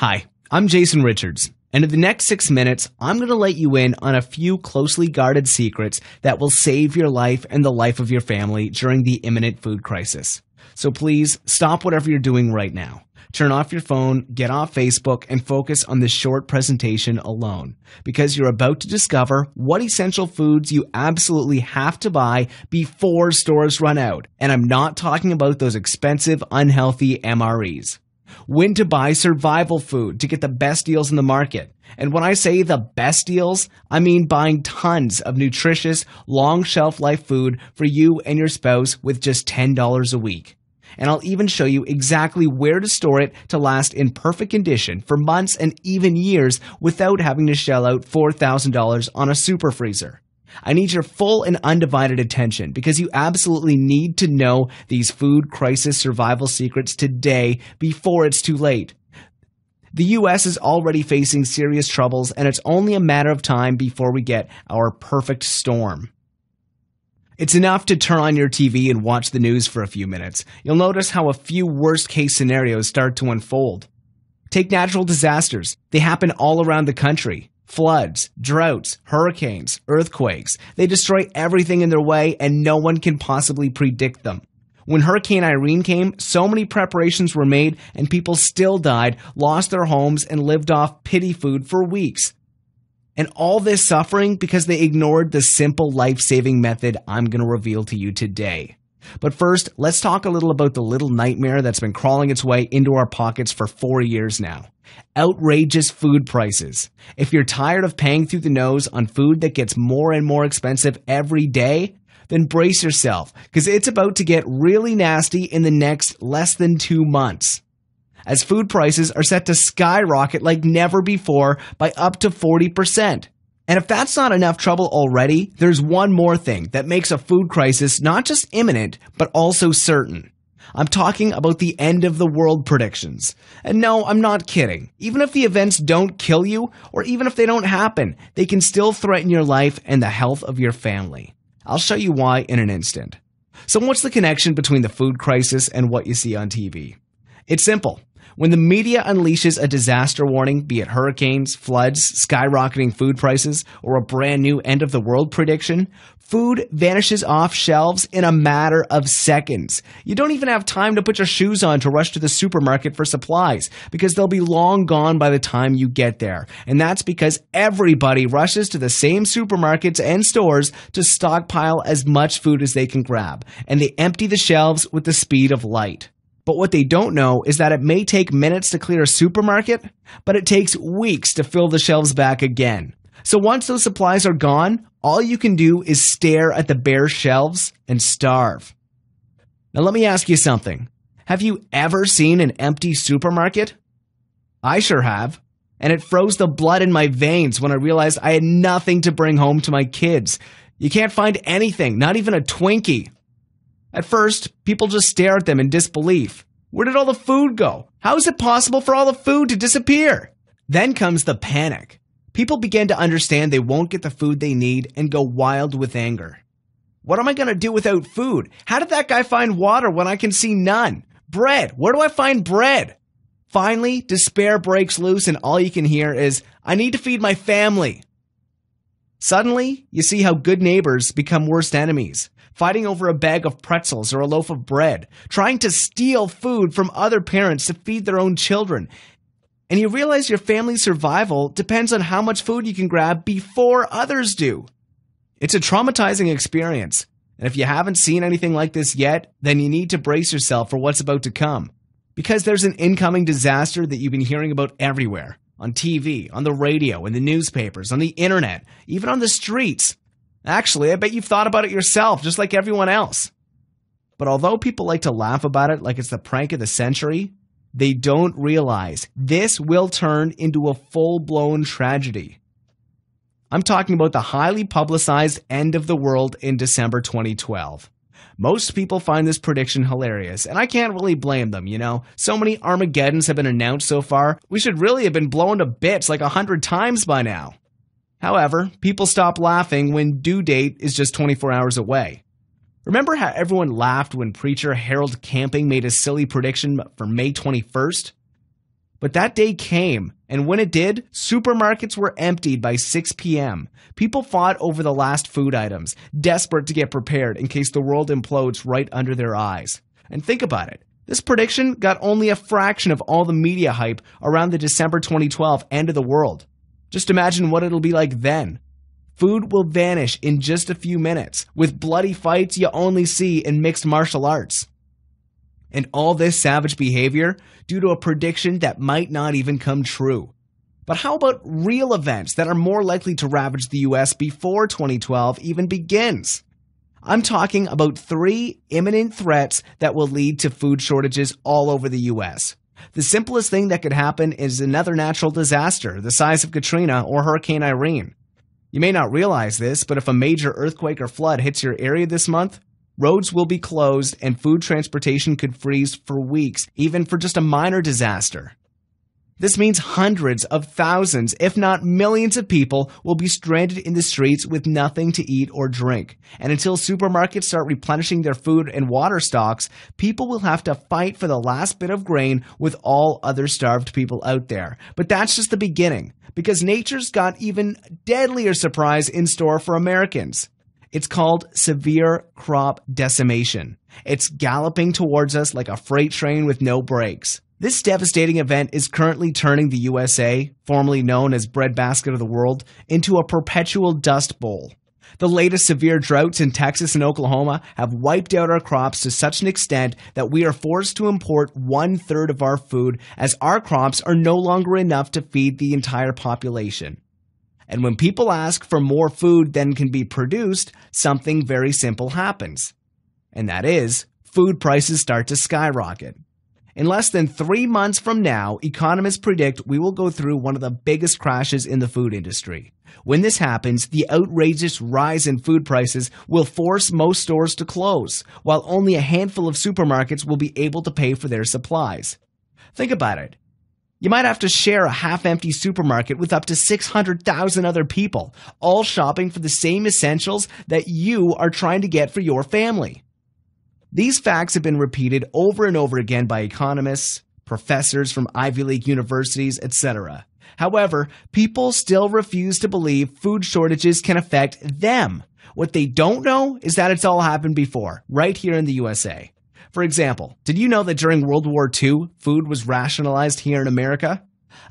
Hi, I'm Jason Richards, and in the next 6 minutes, I'm going to let you in on a few closely guarded secrets that will save your life and the life of your family during the imminent food crisis. So please, stop whatever you're doing right now. Turn off your phone, get off Facebook, and focus on this short presentation alone, because you're about to discover what essential foods you absolutely have to buy before stores run out. And I'm not talking about those expensive, unhealthy MREs. When to buy survival food to get the best deals in the market. And when I say the best deals, I mean buying tons of nutritious, long shelf life food for you and your spouse with just $10 a week. And I'll even show you exactly where to store it to last in perfect condition for months and even years without having to shell out $4,000 on a super freezer. I need your full and undivided attention because you absolutely need to know these food crisis survival secrets today before it's too late. The U.S. is already facing serious troubles, and it's only a matter of time before we get our perfect storm. It's enough to turn on your TV and watch the news for a few minutes. You'll notice how a few worst-case scenarios start to unfold. Take natural disasters. They happen all around the country. Floods, droughts, hurricanes, earthquakes. They destroy everything in their way, and no one can possibly predict them. When Hurricane Irene came, so many preparations were made, and people still died, lost their homes, and lived off pity food for weeks. And all this suffering because they ignored the simple life-saving method I'm going to reveal to you today. But first, let's talk a little about the little nightmare that's been crawling its way into our pockets for 4 years now. Outrageous food prices. If you're tired of paying through the nose on food that gets more and more expensive every day, then brace yourself, because it's about to get really nasty in the next less than 2 months. As food prices are set to skyrocket like never before by up to 40%. And if that's not enough trouble already, there's one more thing that makes a food crisis not just imminent, but also certain. I'm talking about the end of the world predictions. And no, I'm not kidding. Even if the events don't kill you, or even if they don't happen, they can still threaten your life and the health of your family. I'll show you why in an instant. So what's the connection between the food crisis and what you see on TV? It's simple. When the media unleashes a disaster warning, be it hurricanes, floods, skyrocketing food prices, or a brand new end-of-the-world prediction, food vanishes off shelves in a matter of seconds. You don't even have time to put your shoes on to rush to the supermarket for supplies, because they'll be long gone by the time you get there. And that's because everybody rushes to the same supermarkets and stores to stockpile as much food as they can grab, and they empty the shelves with the speed of light. But what they don't know is that it may take minutes to clear a supermarket, but it takes weeks to fill the shelves back again. So once those supplies are gone, all you can do is stare at the bare shelves and starve. Now let me ask you something. Have you ever seen an empty supermarket? I sure have. And it froze the blood in my veins when I realized I had nothing to bring home to my kids. You can't find anything, not even a Twinkie. At first, people just stare at them in disbelief. Where did all the food go? How is it possible for all the food to disappear? Then comes the panic. People begin to understand they won't get the food they need and go wild with anger. What am I going to do without food? How did that guy find water when I can see none? Bread. Where do I find bread? Finally, despair breaks loose and all you can hear is, I need to feed my family. Suddenly, you see how good neighbors become worst enemies. Fighting over a bag of pretzels or a loaf of bread, trying to steal food from other parents to feed their own children. And you realize your family's survival depends on how much food you can grab before others do. It's a traumatizing experience, and if you haven't seen anything like this yet, then you need to brace yourself for what's about to come. Because there's an incoming disaster that you've been hearing about everywhere. On TV, on the radio, in the newspapers, on the internet, even on the streets. Actually, I bet you've thought about it yourself, just like everyone else. But although people like to laugh about it like it's the prank of the century, they don't realize this will turn into a full-blown tragedy. I'm talking about the highly publicized end of the world in December 2012. Most people find this prediction hilarious, and I can't really blame them, you know. So many Armageddons have been announced so far, we should really have been blown to bits like 100 times by now. However, people stop laughing when due date is just 24 hours away. Remember how everyone laughed when preacher Harold Camping made a silly prediction for May 21st? But that day came, and when it did, supermarkets were emptied by 6 p.m. People fought over the last food items, desperate to get prepared in case the world implodes right under their eyes. And think about it. This prediction got only a fraction of all the media hype around the December 2012 end of the world. Just imagine what it'll be like then. Food will vanish in just a few minutes, with bloody fights you only see in mixed martial arts. And all this savage behavior due to a prediction that might not even come true. But how about real events that are more likely to ravage the US before 2012 even begins? I'm talking about 3 imminent threats that will lead to food shortages all over the US. The simplest thing that could happen is another natural disaster the size of Katrina or Hurricane Irene. You may not realize this, but if a major earthquake or flood hits your area this month, roads will be closed and food transportation could freeze for weeks, even for just a minor disaster. This means hundreds of thousands, if not millions of people will be stranded in the streets with nothing to eat or drink. And until supermarkets start replenishing their food and water stocks, people will have to fight for the last bit of grain with all other starved people out there. But that's just the beginning, because nature's got even deadlier surprise in store for Americans. It's called severe crop decimation. It's galloping towards us like a freight train with no brakes. This devastating event is currently turning the USA, formerly known as breadbasket of the world, into a perpetual dust bowl. The latest severe droughts in Texas and Oklahoma have wiped out our crops to such an extent that we are forced to import 1/3 of our food, as our crops are no longer enough to feed the entire population. And when people ask for more food than can be produced, something very simple happens. And that is, food prices start to skyrocket. In less than 3 months from now, economists predict we will go through one of the biggest crashes in the food industry. When this happens, the outrageous rise in food prices will force most stores to close, while only a handful of supermarkets will be able to pay for their supplies. Think about it. You might have to share a half-empty supermarket with up to 600,000 other people, all shopping for the same essentials that you are trying to get for your family. These facts have been repeated over and over again by economists, professors from Ivy League universities, etc. However, people still refuse to believe food shortages can affect them. What they don't know is that it's all happened before, right here in the USA. For example, did you know that during World War II, food was rationalized here in America?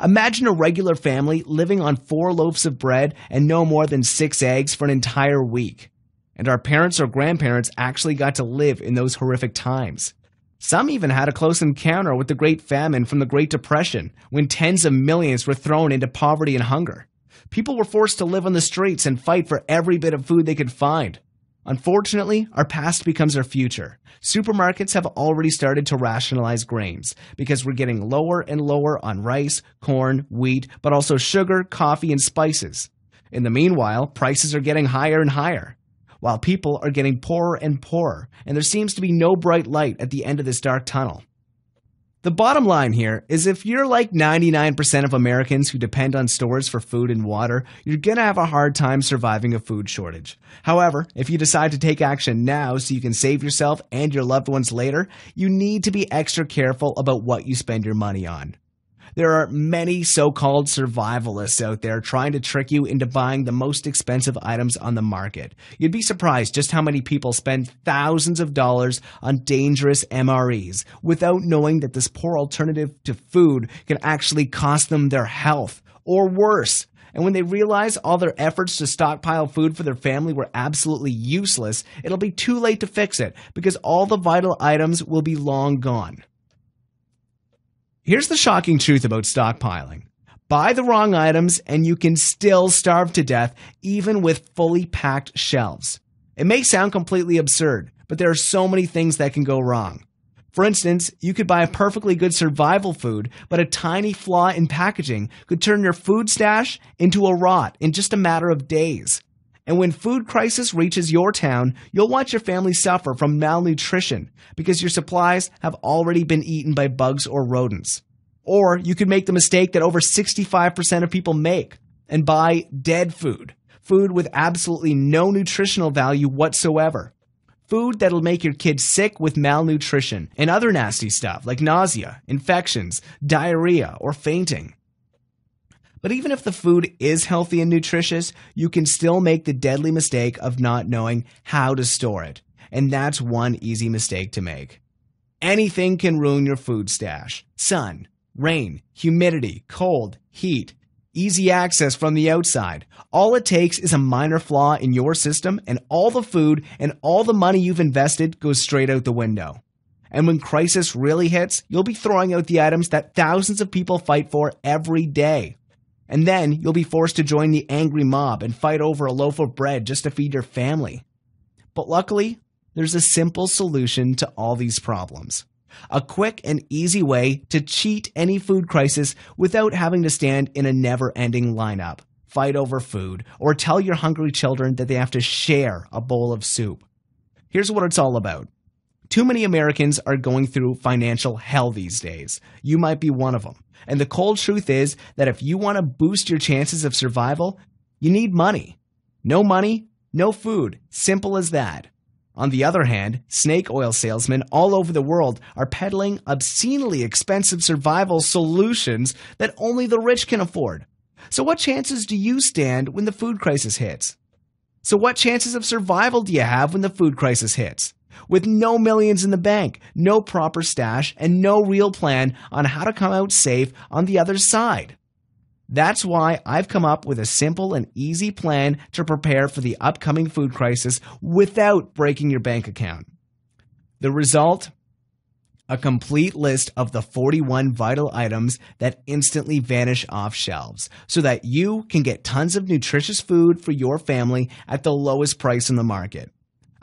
Imagine a regular family living on 4 loaves of bread and no more than 6 eggs for an entire week. And our parents or grandparents actually got to live in those horrific times. Some even had a close encounter with the Great Famine from the Great Depression, when tens of millions were thrown into poverty and hunger. People were forced to live on the streets and fight for every bit of food they could find. Unfortunately, our past becomes our future. Supermarkets have already started to rationalize grains because we're getting lower and lower on rice, corn, wheat, but also sugar, coffee, and spices. In the meanwhile, prices are getting higher and higher, while people are getting poorer and poorer, and there seems to be no bright light at the end of this dark tunnel. The bottom line here is if you're like 99% of Americans who depend on stores for food and water, you're going to have a hard time surviving a food shortage. However, if you decide to take action now so you can save yourself and your loved ones later, you need to be extra careful about what you spend your money on. There are many so-called survivalists out there trying to trick you into buying the most expensive items on the market. You'd be surprised just how many people spend thousands of dollars on dangerous MREs without knowing that this poor alternative to food can actually cost them their health, or worse. And when they realize all their efforts to stockpile food for their family were absolutely useless, it'll be too late to fix it because all the vital items will be long gone. Here's the shocking truth about stockpiling. Buy the wrong items and you can still starve to death even with fully packed shelves. It may sound completely absurd, but there are so many things that can go wrong. For instance, you could buy a perfectly good survival food, but a tiny flaw in packaging could turn your food stash into a rot in just a matter of days. And when food crisis reaches your town, you'll watch your family suffer from malnutrition because your supplies have already been eaten by bugs or rodents. Or you could make the mistake that over 65% of people make and buy dead food, food with absolutely no nutritional value whatsoever. food that'll make your kids sick with malnutrition and other nasty stuff like nausea, infections, diarrhea, or fainting. But even if the food is healthy and nutritious, you can still make the deadly mistake of not knowing how to store it. And that's one easy mistake to make. Anything can ruin your food stash. Sun, rain, humidity, cold, heat, easy access from the outside. All it takes is a minor flaw in your system, and all the food and all the money you've invested goes straight out the window. And when crisis really hits, you'll be throwing out the items that thousands of people fight for every day. And then you'll be forced to join the angry mob and fight over a loaf of bread just to feed your family. But luckily, there's a simple solution to all these problems. A quick and easy way to cheat any food crisis without having to stand in a never-ending lineup, fight over food, or tell your hungry children that they have to share a bowl of soup. Here's what it's all about. Too many Americans are going through financial hell these days. You might be one of them. And the cold truth is that if you want to boost your chances of survival, you need money. No money, no food. Simple as that. On the other hand, snake oil salesmen all over the world are peddling obscenely expensive survival solutions that only the rich can afford. So what chances do you stand when the food crisis hits? So what chances of survival do you have when the food crisis hits? With no millions in the bank, no proper stash, and no real plan on how to come out safe on the other side. That's why I've come up with a simple and easy plan to prepare for the upcoming food crisis without breaking your bank account. The result? A complete list of the 41 vital items that instantly vanish off shelves so that you can get tons of nutritious food for your family at the lowest price in the market.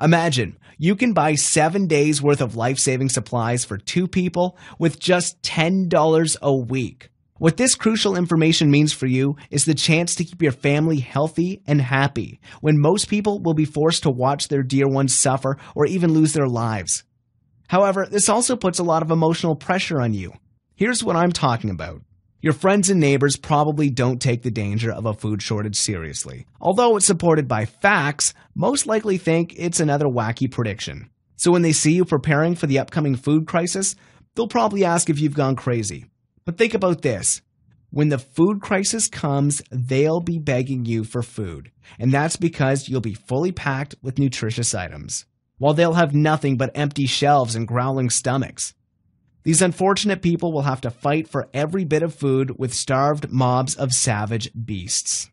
Imagine, you can buy 7 days worth of life-saving supplies for 2 people with just $10 a week. What this crucial information means for you is the chance to keep your family healthy and happy when most people will be forced to watch their dear ones suffer or even lose their lives. However, this also puts a lot of emotional pressure on you. Here's what I'm talking about. Your friends and neighbors probably don't take the danger of a food shortage seriously. Although it's supported by facts, most likely think it's another wacky prediction. So when they see you preparing for the upcoming food crisis, they'll probably ask if you've gone crazy. But think about this. When the food crisis comes, they'll be begging you for food. And that's because you'll be fully packed with nutritious items, while they'll have nothing but empty shelves and growling stomachs. These unfortunate people will have to fight for every bit of food with starved mobs of savage beasts.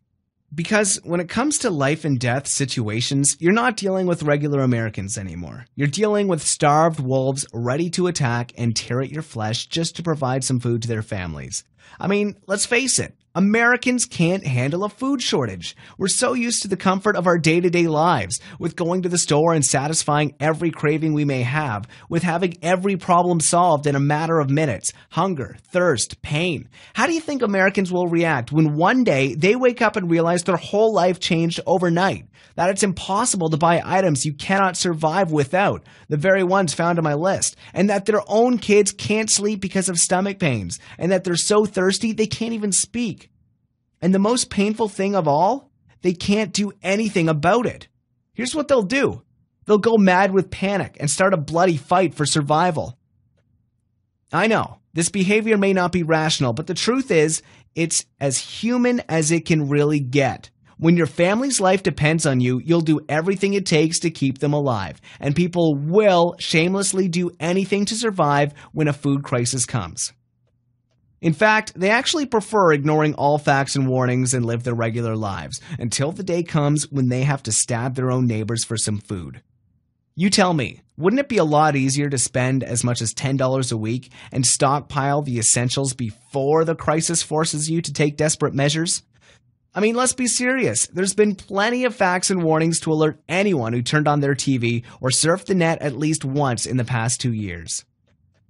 Because when it comes to life and death situations, you're not dealing with regular Americans anymore. You're dealing with starved wolves ready to attack and tear at your flesh just to provide some food to their families. I mean, let's face it, Americans can't handle a food shortage. We're so used to the comfort of our day-to-day lives, with going to the store and satisfying every craving we may have, with having every problem solved in a matter of minutes, hunger, thirst, pain. How do you think Americans will react when one day they wake up and realize their whole life changed overnight? That it's impossible to buy items you cannot survive without, the very ones found on my list, and that their own kids can't sleep because of stomach pains, and that they're so thirsty they can't even speak. And the most painful thing of all, they can't do anything about it. Here's what they'll do. They'll go mad with panic and start a bloody fight for survival. I know, this behavior may not be rational, but the truth is, it's as human as it can really get. When your family's life depends on you, you'll do everything it takes to keep them alive. And people will shamelessly do anything to survive when a food crisis comes. In fact, they actually prefer ignoring all facts and warnings and live their regular lives until the day comes when they have to stab their own neighbors for some food. You tell me, wouldn't it be a lot easier to spend as much as $10 a week and stockpile the essentials before the crisis forces you to take desperate measures? I mean, let's be serious. There's been plenty of facts and warnings to alert anyone who turned on their TV or surfed the net at least once in the past 2 years.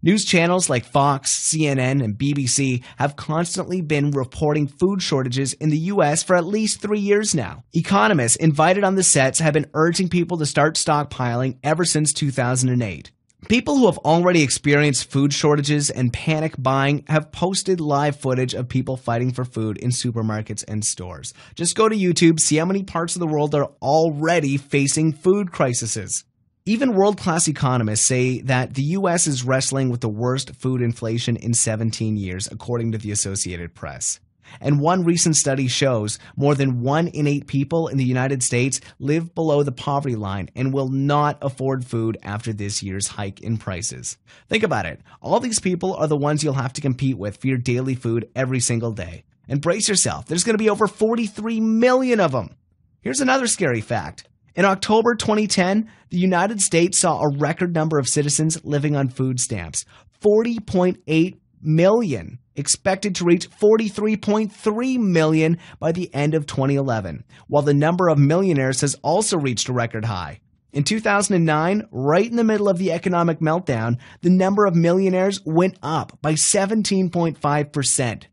News channels like Fox, CNN, and BBC have constantly been reporting food shortages in the U.S. for at least 3 years now. Economists invited on the sets have been urging people to start stockpiling ever since 2008. People who have already experienced food shortages and panic buying have posted live footage of people fighting for food in supermarkets and stores. Just go to YouTube, see how many parts of the world are already facing food crises. Even world-class economists say that the U.S. is wrestling with the worst food inflation in 17 years, according to the Associated Press. And one recent study shows more than 1 in 8 people in the United States live below the poverty line and will not afford food after this year's hike in prices. Think about it. All these people are the ones you'll have to compete with for your daily food every single day. And brace yourself, there's going to be over 43 million of them. Here's another scary fact. In October 2010, the United States saw a record number of citizens living on food stamps, 40.8 million, expected to reach 43.3 million by the end of 2011, while the number of millionaires has also reached a record high. In 2009, right in the middle of the economic meltdown, the number of millionaires went up by 17.5%.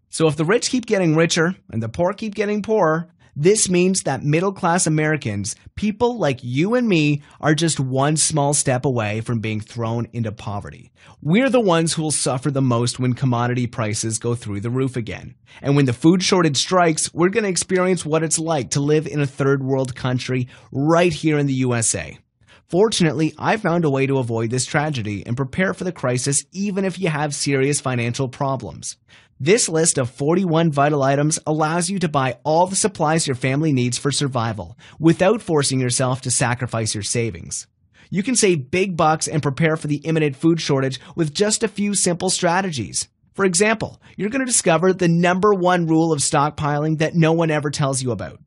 So if the rich keep getting richer and the poor keep getting poorer, this means that middle-class Americans, people like you and me, are just one small step away from being thrown into poverty. We're the ones who will suffer the most when commodity prices go through the roof again. And when the food shortage strikes, we're going to experience what it's like to live in a third world country right here in the USA. Fortunately, I found a way to avoid this tragedy and prepare for the crisis even if you have serious financial problems. This list of 41 vital items allows you to buy all the supplies your family needs for survival without forcing yourself to sacrifice your savings. You can save big bucks and prepare for the imminent food shortage with just a few simple strategies. For example, you're going to discover the #1 rule of stockpiling that no one ever tells you about.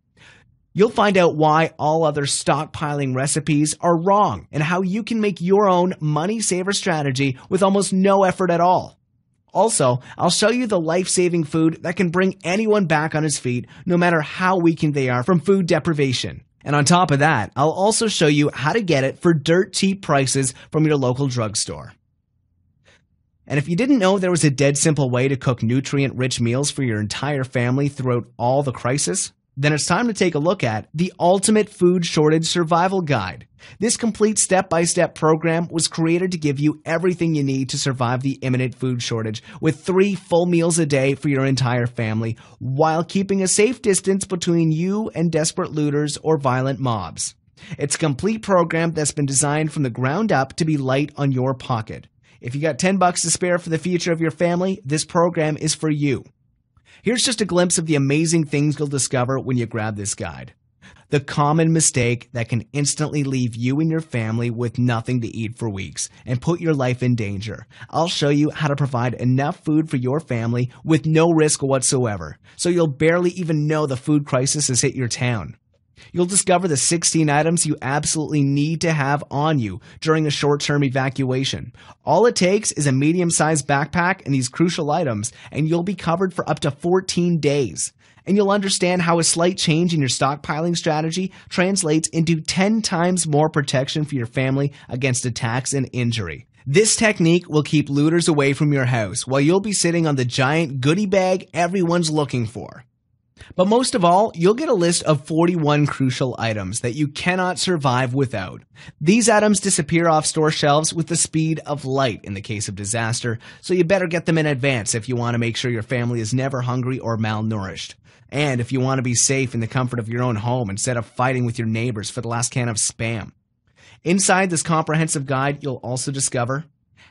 You'll find out why all other stockpiling recipes are wrong and how you can make your own money-saver strategy with almost no effort at all. Also, I'll show you the life-saving food that can bring anyone back on his feet no matter how weakened they are from food deprivation. And on top of that, I'll also show you how to get it for dirt cheap prices from your local drugstore. And if you didn't know there was a dead simple way to cook nutrient-rich meals for your entire family throughout all the crisis, then it's time to take a look at the Ultimate Food Shortage Survival Guide. This complete step-by-step program was created to give you everything you need to survive the imminent food shortage with 3 full meals a day for your entire family while keeping a safe distance between you and desperate looters or violent mobs. It's a complete program that's been designed from the ground up to be light on your pocket. If you got $10 to spare for the future of your family, this program is for you. Here's just a glimpse of the amazing things you'll discover when you grab this guide. The common mistake that can instantly leave you and your family with nothing to eat for weeks and put your life in danger. I'll show you how to provide enough food for your family with no risk whatsoever, so you'll barely even know the food crisis has hit your town. You'll discover the 16 items you absolutely need to have on you during a short-term evacuation. All it takes is a medium-sized backpack and these crucial items, and you'll be covered for up to 14 days. And you'll understand how a slight change in your stockpiling strategy translates into 10 times more protection for your family against attacks and injury. This technique will keep looters away from your house while you'll be sitting on the giant goodie bag everyone's looking for. But most of all, you'll get a list of 41 crucial items that you cannot survive without. These items disappear off store shelves with the speed of light in the case of disaster, so you better get them in advance if you want to make sure your family is never hungry or malnourished. And if you want to be safe in the comfort of your own home instead of fighting with your neighbors for the last can of Spam. Inside this comprehensive guide, you'll also discover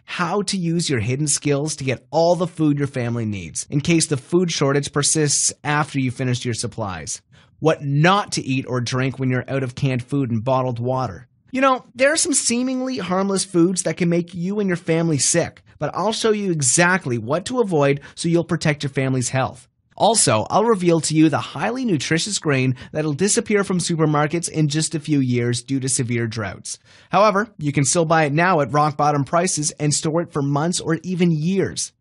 how to use your hidden skills to get all the food your family needs in case the food shortage persists after you finish your supplies. What not to eat or drink when you're out of canned food and bottled water. You know, there are some seemingly harmless foods that can make you and your family sick, but I'll show you exactly what to avoid so you'll protect your family's health. Also, I'll reveal to you the highly nutritious grain that'll disappear from supermarkets in just a few years due to severe droughts. However, you can still buy it now at rock-bottom prices and store it for months or even years.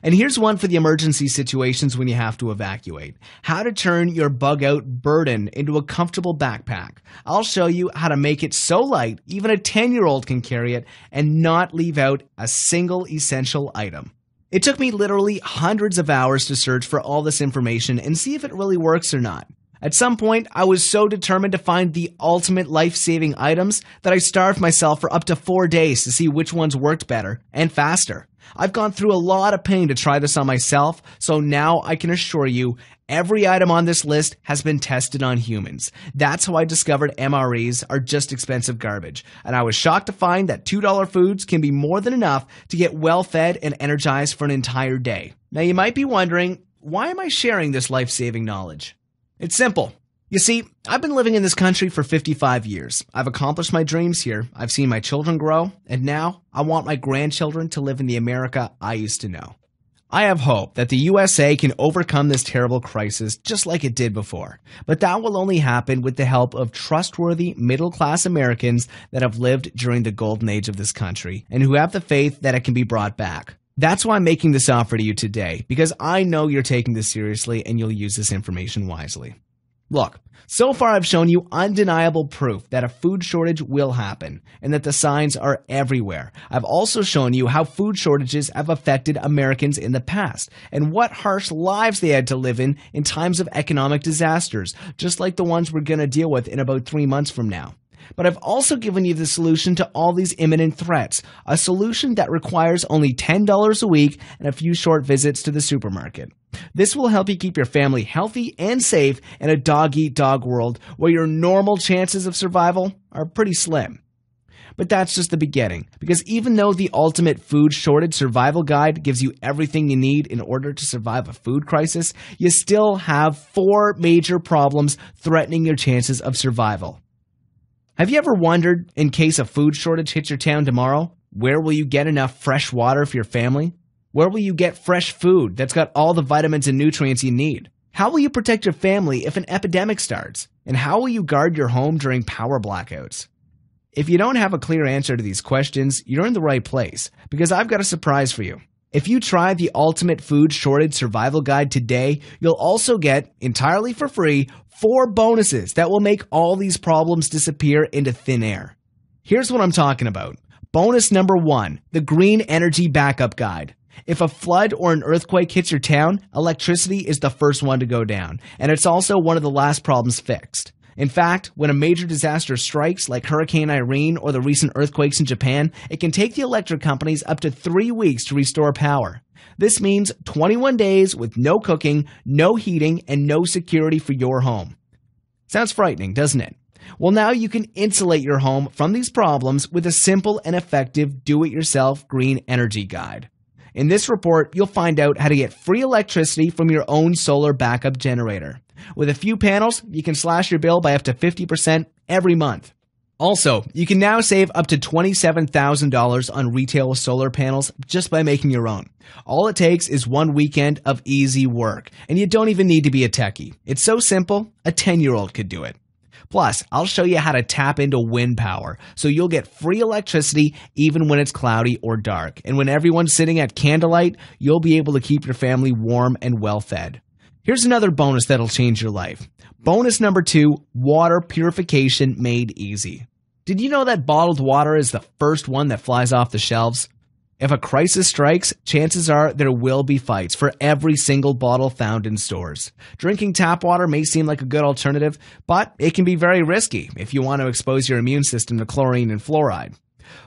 And here's one for the emergency situations when you have to evacuate. How to turn your bug-out burden into a comfortable backpack. I'll show you how to make it so light even a 10-year-old can carry it and not leave out a single essential item. It took me literally hundreds of hours to search for all this information and see if it really works or not. At some point, I was so determined to find the ultimate life-saving items that I starved myself for up to 4 days to see which ones worked better and faster. I've gone through a lot of pain to try this on myself, so now I can assure you every item on this list has been tested on humans. That's how I discovered MREs are just expensive garbage, and I was shocked to find that $2 foods can be more than enough to get well-fed and energized for an entire day. Now you might be wondering, why am I sharing this life-saving knowledge? It's simple. You see, I've been living in this country for 55 years. I've accomplished my dreams here, I've seen my children grow, and now I want my grandchildren to live in the America I used to know. I have hope that the USA can overcome this terrible crisis just like it did before, but that will only happen with the help of trustworthy middle-class Americans that have lived during the golden age of this country and who have the faith that it can be brought back. That's why I'm making this offer to you today, because I know you're taking this seriously and you'll use this information wisely. Look, so far I've shown you undeniable proof that a food shortage will happen and that the signs are everywhere. I've also shown you how food shortages have affected Americans in the past and what harsh lives they had to live in times of economic disasters, just like the ones we're going to deal with in about 3 months from now. But I've also given you the solution to all these imminent threats, a solution that requires only $10 a week and a few short visits to the supermarket. This will help you keep your family healthy and safe in a dog-eat-dog world where your normal chances of survival are pretty slim. But that's just the beginning, because even though the Ultimate Food Shortage Survival Guide gives you everything you need in order to survive a food crisis, you still have 4 major problems threatening your chances of survival. Have you ever wondered, in case a food shortage hits your town tomorrow, where will you get enough fresh water for your family? Where will you get fresh food that's got all the vitamins and nutrients you need? How will you protect your family if an epidemic starts? And how will you guard your home during power blackouts? If you don't have a clear answer to these questions, you're in the right place, because I've got a surprise for you. If you try the Ultimate Food Shortage Survival Guide today, you'll also get, entirely for free, 4 bonuses that will make all these problems disappear into thin air. Here's what I'm talking about. Bonus number 1, the Green Energy Backup Guide. If a flood or an earthquake hits your town, electricity is the first one to go down, and it's also one of the last problems fixed. In fact, when a major disaster strikes, like Hurricane Irene or the recent earthquakes in Japan, it can take the electric companies up to 3 weeks to restore power. This means 21 days with no cooking, no heating, and no security for your home. Sounds frightening, doesn't it? Well, now you can insulate your home from these problems with a simple and effective do-it-yourself green energy guide. In this report, you'll find out how to get free electricity from your own solar backup generator. With a few panels, you can slash your bill by up to 50% every month. Also, you can now save up to $27,000 on retail solar panels just by making your own. All it takes is 1 weekend of easy work, and you don't even need to be a techie. It's so simple, a 10-year-old could do it. Plus, I'll show you how to tap into wind power, so you'll get free electricity even when it's cloudy or dark. And when everyone's sitting at candlelight, you'll be able to keep your family warm and well-fed. Here's another bonus that'll change your life. Bonus number 2, water purification made easy. Did you know that bottled water is the first one that flies off the shelves? If a crisis strikes, chances are there will be fights for every single bottle found in stores. Drinking tap water may seem like a good alternative, but it can be very risky if you want to expose your immune system to chlorine and fluoride.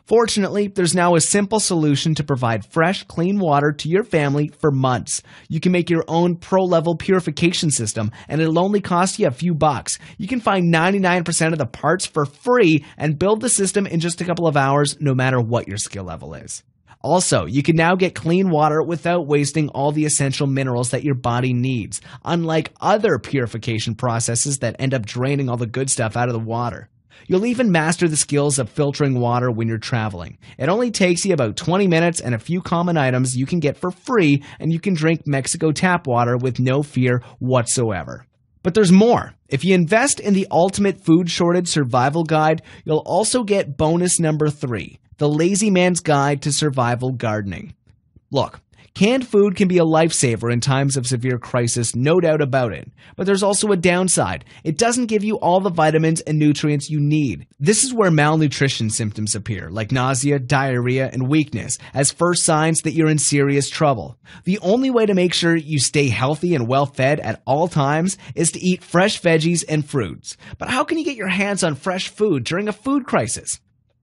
Fortunately, there's now a simple solution to provide fresh, clean water to your family for months. You can make your own pro-level purification system, and it'll only cost you a few bucks. You can find 99% of the parts for free and build the system in just a couple of hours, no matter what your skill level is. Also, you can now get clean water without wasting all the essential minerals that your body needs, unlike other purification processes that end up draining all the good stuff out of the water. You'll even master the skills of filtering water when you're traveling. It only takes you about 20 minutes and a few common items you can get for free, and you can drink Mexico tap water with no fear whatsoever. But there's more. If you invest in the Ultimate Food Shortage Survival Guide, you'll also get bonus number 3, the Lazy Man's Guide to Survival Gardening. Look, Canned food can be a lifesaver in times of severe crisis, no doubt about it. But there's also a downside. It doesn't give you all the vitamins and nutrients you need. This is where malnutrition symptoms appear, like nausea, diarrhea, and weakness, as first signs that you're in serious trouble. The only way to make sure you stay healthy and well-fed at all times is to eat fresh veggies and fruits. But how can you get your hands on fresh food during a food crisis?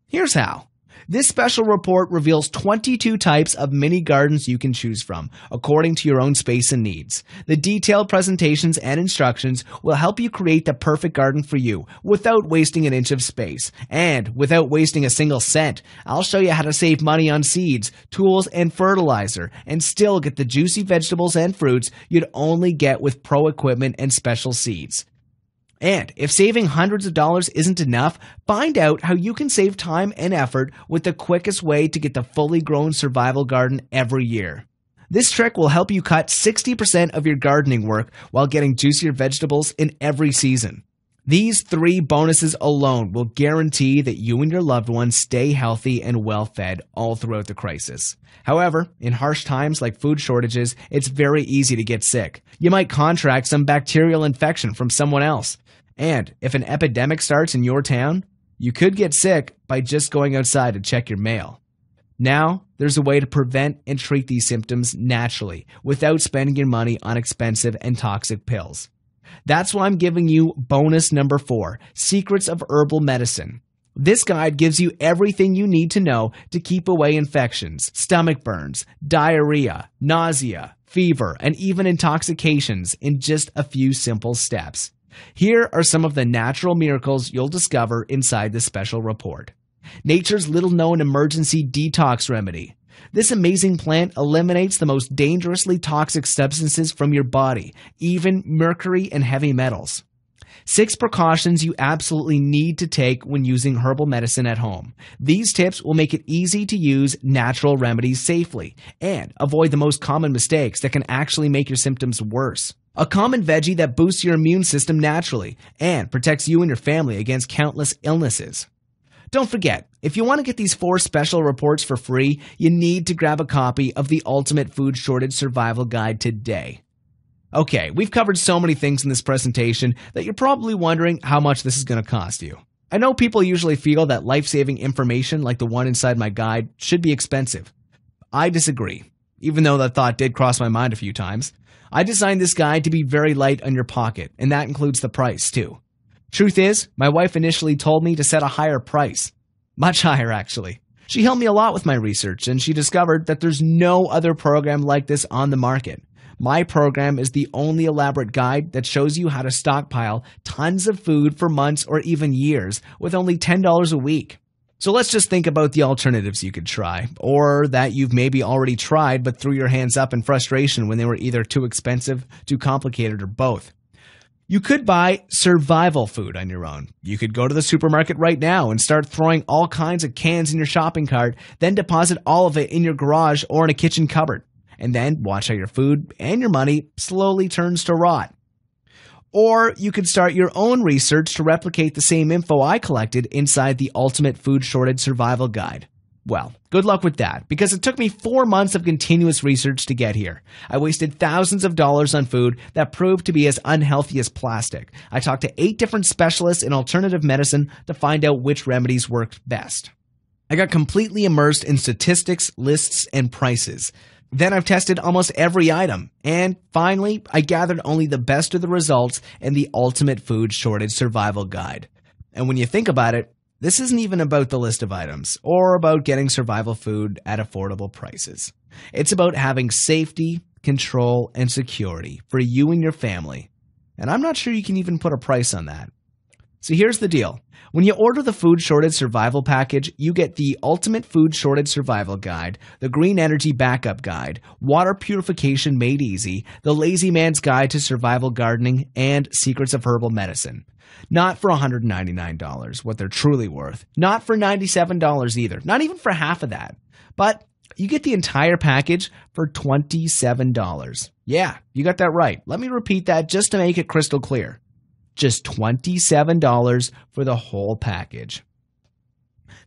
Here's how. This special report reveals 22 types of mini gardens you can choose from, according to your own space and needs. The detailed presentations and instructions will help you create the perfect garden for you without wasting an inch of space. And without wasting a single cent, I'll show you how to save money on seeds, tools, and fertilizer, and still get the juicy vegetables and fruits you'd only get with pro equipment and special seeds. And if saving hundreds of dollars isn't enough, find out how you can save time and effort with the quickest way to get the fully grown survival garden every year. This trick will help you cut 60% of your gardening work while getting juicier vegetables in every season. These 3 bonuses alone will guarantee that you and your loved ones stay healthy and well-fed all throughout the crisis. However, in harsh times like food shortages, it's very easy to get sick. You might contract some bacterial infection from someone else. And if an epidemic starts in your town, you could get sick by just going outside to check your mail. Now, there's a way to prevent and treat these symptoms naturally without spending your money on expensive and toxic pills. That's why I'm giving you bonus number 4, Secrets of Herbal Medicine. This guide gives you everything you need to know to keep away infections, stomach burns, diarrhea, nausea, fever, and even intoxications in just a few simple steps. Here are some of the natural miracles you'll discover inside this special report. Nature's little-known emergency detox remedy. This amazing plant eliminates the most dangerously toxic substances from your body, even mercury and heavy metals. 6 precautions you absolutely need to take when using herbal medicine at home. These tips will make it easy to use natural remedies safely and avoid the most common mistakes that can actually make your symptoms worse. A common veggie that boosts your immune system naturally and protects you and your family against countless illnesses. Don't forget, if you want to get these 4 special reports for free, you need to grab a copy of the Ultimate Food Shortage Survival Guide today. Okay, we've covered so many things in this presentation that you're probably wondering how much this is going to cost you. I know people usually feel that life-saving information like the one inside my guide should be expensive. I disagree, even though that thought did cross my mind a few times. I designed this guide to be very light on your pocket, and that includes the price too. Truth is, my wife initially told me to set a higher price. Much higher, actually. She helped me a lot with my research, and she discovered that there's no other program like this on the market. My program is the only elaborate guide that shows you how to stockpile tons of food for months or even years with only $10 a week. So let's just think about the alternatives you could try, or that you've maybe already tried but threw your hands up in frustration when they were either too expensive, too complicated, or both. You could buy survival food on your own. You could go to the supermarket right now and start throwing all kinds of cans in your shopping cart, then deposit all of it in your garage or in a kitchen cupboard, and then watch how your food and your money slowly turns to rot. Or you could start your own research to replicate the same info I collected inside the Ultimate Food Shortage Survival Guide. Well, good luck with that, because it took me 4 months of continuous research to get here. I wasted thousands of dollars on food that proved to be as unhealthy as plastic. I talked to 8 different specialists in alternative medicine to find out which remedies worked best. I got completely immersed in statistics, lists, and prices. Then I've tested almost every item. And finally, I gathered only the best of the results in the Ultimate Food Shortage Survival Guide. And when you think about it, this isn't even about the list of items or about getting survival food at affordable prices. It's about having safety, control, and security for you and your family. And I'm not sure you can even put a price on that. So here's the deal. When you order the Food Shortage Survival Package, you get the Ultimate Food Shortage Survival Guide, the Green Energy Backup Guide, Water Purification Made Easy, the Lazy Man's Guide to Survival Gardening, and Secrets of Herbal Medicine. Not for $199, what they're truly worth. Not for $97 either. Not even for half of that. But you get the entire package for $27. Yeah, you got that right. Let me repeat that just to make it crystal clear. Just $27 for the whole package.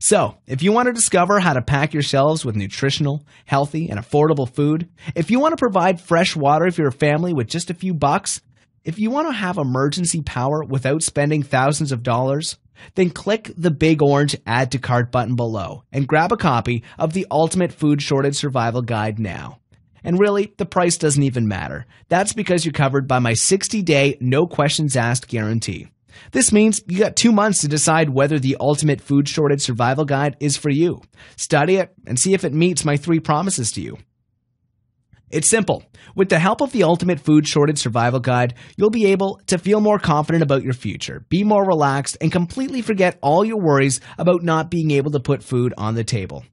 So, if you want to discover how to pack your shelves with nutritional, healthy, and affordable food, if you want to provide fresh water for your family with just a few bucks, if you want to have emergency power without spending thousands of dollars, then click the big orange Add to Cart button below and grab a copy of the Ultimate Food Shortage Survival Guide now. And really, the price doesn't even matter. That's because you're covered by my 60-day, no questions asked guarantee. This means you got 2 months to decide whether the Ultimate Food Shortage Survival Guide is for you. Study it and see if it meets my 3 promises to you. It's simple. With the help of the Ultimate Food Shortage Survival Guide, you'll be able to feel more confident about your future, be more relaxed, and completely forget all your worries about not being able to put food on the table.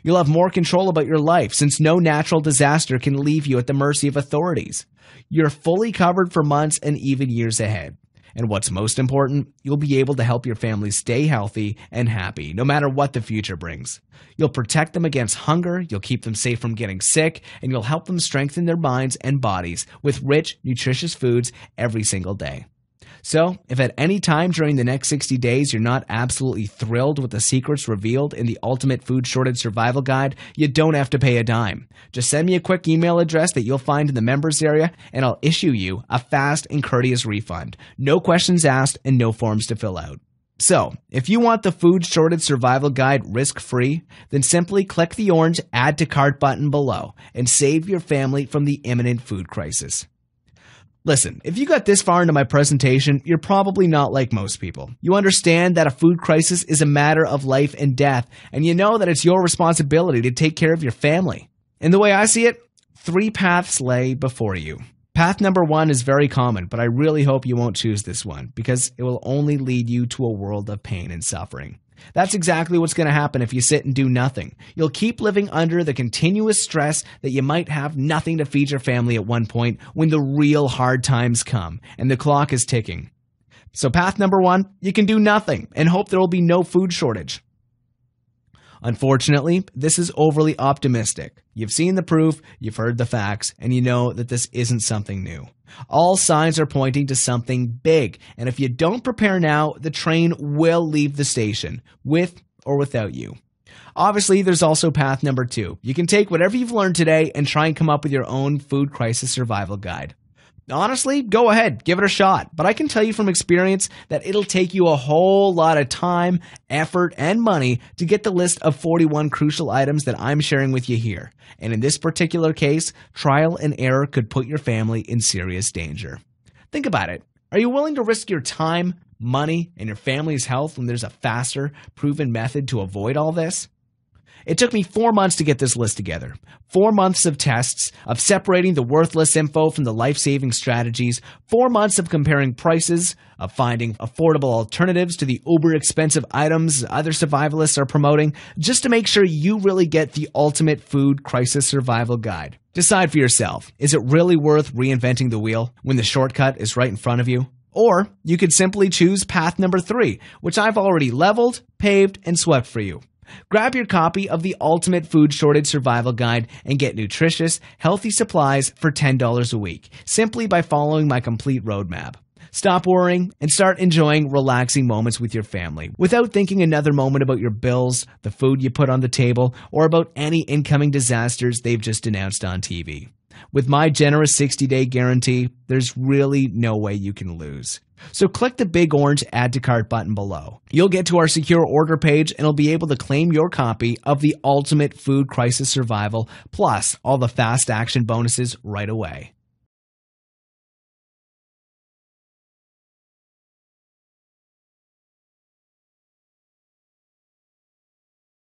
You'll have more control about your life since no natural disaster can leave you at the mercy of authorities. You're fully covered for months and even years ahead. And what's most important, you'll be able to help your family stay healthy and happy, no matter what the future brings. You'll protect them against hunger, you'll keep them safe from getting sick, and you'll help them strengthen their minds and bodies with rich, nutritious foods every single day. So, if at any time during the next 60 days you're not absolutely thrilled with the secrets revealed in the Ultimate Food Shortage Survival Guide, you don't have to pay a dime. Just send me a quick email address that you'll find in the members area, and I'll issue you a fast and courteous refund. No questions asked and no forms to fill out. So, if you want the Food Shortage Survival Guide risk-free, then simply click the orange Add to Cart button below and save your family from the imminent food crisis. Listen, if you got this far into my presentation, you're probably not like most people. You understand that a food crisis is a matter of life and death, and you know that it's your responsibility to take care of your family. And the way I see it, 3 paths lay before you. Path number 1 is very common, but I really hope you won't choose this one, because it will only lead you to a world of pain and suffering. That's exactly what's going to happen if you sit and do nothing. You'll keep living under the continuous stress that you might have nothing to feed your family at one point when the real hard times come and the clock is ticking. So path number 1, you can do nothing and hope there will be no food shortage. Unfortunately, this is overly optimistic. You've seen the proof, you've heard the facts, and you know that this isn't something new. All signs are pointing to something big, and if you don't prepare now, the train will leave the station, with or without you. Obviously, there's also path number 2. You can take whatever you've learned today and try and come up with your own food crisis survival guide. Honestly, go ahead, give it a shot, but I can tell you from experience that it'll take you a whole lot of time, effort, and money to get the list of 41 crucial items that I'm sharing with you here. And in this particular case, trial and error could put your family in serious danger. Think about it. Are you willing to risk your time, money, and your family's health when there's a faster, proven method to avoid all this? It took me 4 months to get this list together. 4 months of tests, of separating the worthless info from the life-saving strategies, 4 months of comparing prices, of finding affordable alternatives to the uber-expensive items other survivalists are promoting, just to make sure you really get the Ultimate Food Crisis Survival Guide. Decide for yourself, is it really worth reinventing the wheel when the shortcut is right in front of you? Or you could simply choose path number 3, which I've already leveled, paved, and swept for you. Grab your copy of the Ultimate Food Shortage Survival Guide and get nutritious, healthy supplies for $10 a week, simply by following my complete roadmap. Stop worrying and start enjoying relaxing moments with your family without thinking another moment about your bills, the food you put on the table, or about any incoming disasters they've just announced on TV. With my generous 60-day guarantee, there's really no way you can lose. So click the big orange Add to Cart button below. You'll get to our secure order page and will be able to claim your copy of the Ultimate Food Crisis Survival plus all the fast action bonuses right away.